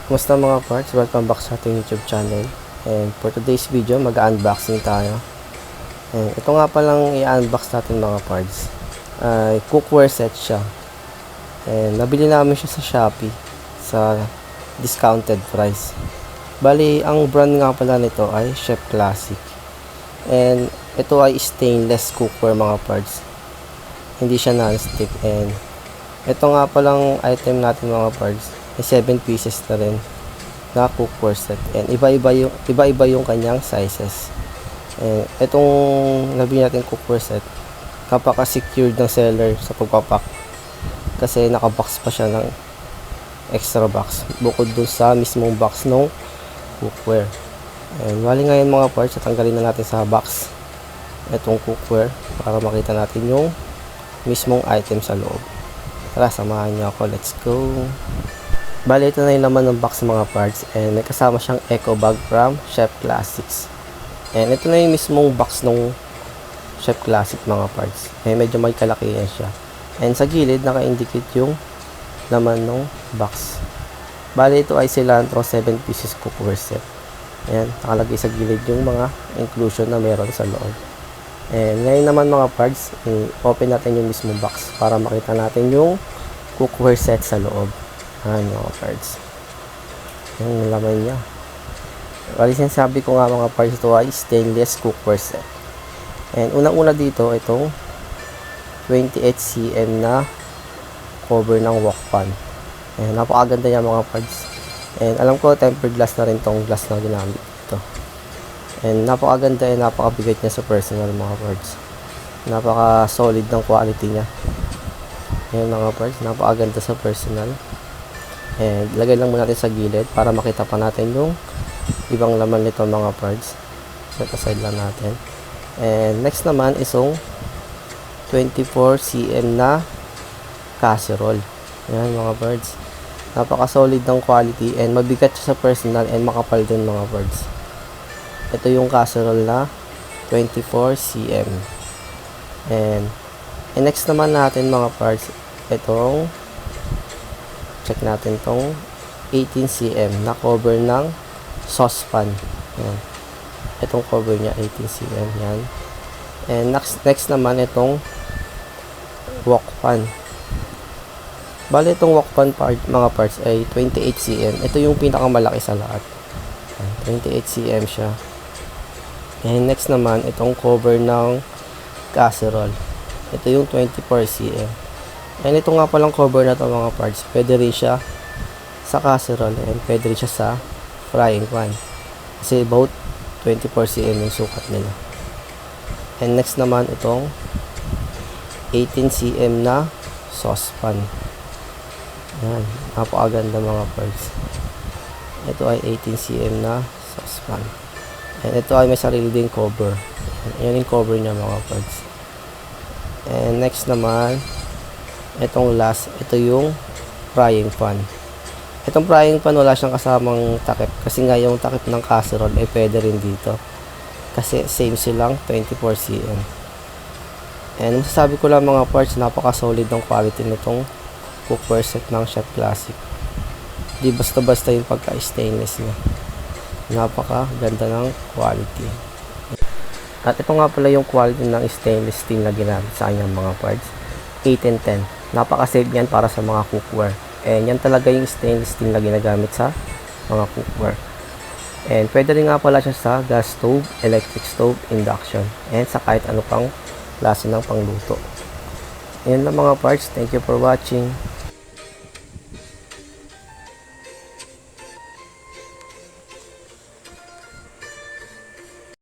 Kumusta mga parts? Welcome back sa ating YouTube channel. And for today's video, mag-unboxing tayo. And ito nga palang i-unbox natin mga parts. Cookware set siya. And nabili namin siya sa Shopee sa discounted price. Bali, ang brand nga pala nito ay Chef Classic. And ito ay stainless cookware mga parts. Hindi siya non-stick. And ito nga palang item natin mga parts. 7 pieces na rin na cookware set, and iba-iba yung kanyang sizes. And itong nabili natin cookware set, kapaka-secured ng seller sa pagpapak kasi nakabox pa siya ng extra box bukod dun sa mismong box ng cookware. And wali ngayon mga parts, tatanggalin na natin sa box itong cookware para makita natin yung mismong item sa loob. Tara, samahan niyo ako, let's go. Bali, ito na yung laman ng box mga parts, and may kasama siyang eco bag from Chef Classics. And ito na yung mismong box ng Chef Classic mga parts. Medyo may kalakihan siya. And sa gilid, naka-indicate yung laman ng box. Bali, ito ay cilantro 7 pieces cookware set. Ayan, nakalagay sa gilid yung mga inclusion na meron sa loob. And ngayon naman mga parts, open natin yung mismong box para makita natin yung cookware set sa loob. Ayan mga parts, yung laman niya. Bali, sinasabi ko nga mga parts, ito ay stainless cookware set. And unang-una dito, itong 28 cm na cover ng wok pan. Ayan, napakaganda niya mga parts. And alam ko tempered glass na rin tong glass na ginamit dito. And napakaganda and napakabigat niya sa personal mga parts. Napaka solid ng quality niya. Ayan mga parts, napakaganda sa personal. And lagay lang muna natin sa gilid para makita pa natin yung ibang laman nito mga parts. Set aside lang natin. And next naman is yung 24 cm na casserole. Ayan mga parts, napaka solid ng quality and mabigat siya sa personal and makapal din mga parts. Ito yung casserole na 24 cm. And next naman natin mga parts, itong check natin tong 18 cm na cover ng saucepan. Yan. Itong cover niya 18 cm yan. And next naman itong wok pan. Bali, itong wok pan mga parts ay 28 cm. Ito yung pinakamalaki sa lahat. 28 cm siya. And next naman itong cover ng casserole. Ito yung 24 cm. And ito nga palang cover na to mga parts, pwede rin siya sa casserole and pwede rin siya sa frying pan kasi both 24 cm yung sukat nila. And next naman itong 18 cm na saucepan. Yan, napakaganda mga parts. Ito ay 18 cm na saucepan. And ito ay may sarili ding cover. Yan yung cover niya mga parts. And next naman, itong last, ito yung frying pan. Itong frying pan wala siyang kasamang takip kasi nga yung takip ng casserole ay pwede rin dito kasi same silang 24 cm. And masasabi ko lang mga parts, napaka solid ng quality nitong cookware set ng Chef Classic. Di basta-basta yung pagka stainless niya, napaka ganda ng quality. At ito nga pala yung quality ng stainless steel na ginamit sa kanyang mga parts, 8 and 10. Napaka-save yan para sa mga cookware. And yan talaga yung stainless steel na ginagamit sa mga cookware. And pwede rin nga pala siya sa gas stove, electric stove, induction, and sa kahit ano pang klase ng pangluto. Yan lang mga parts. Thank you for watching.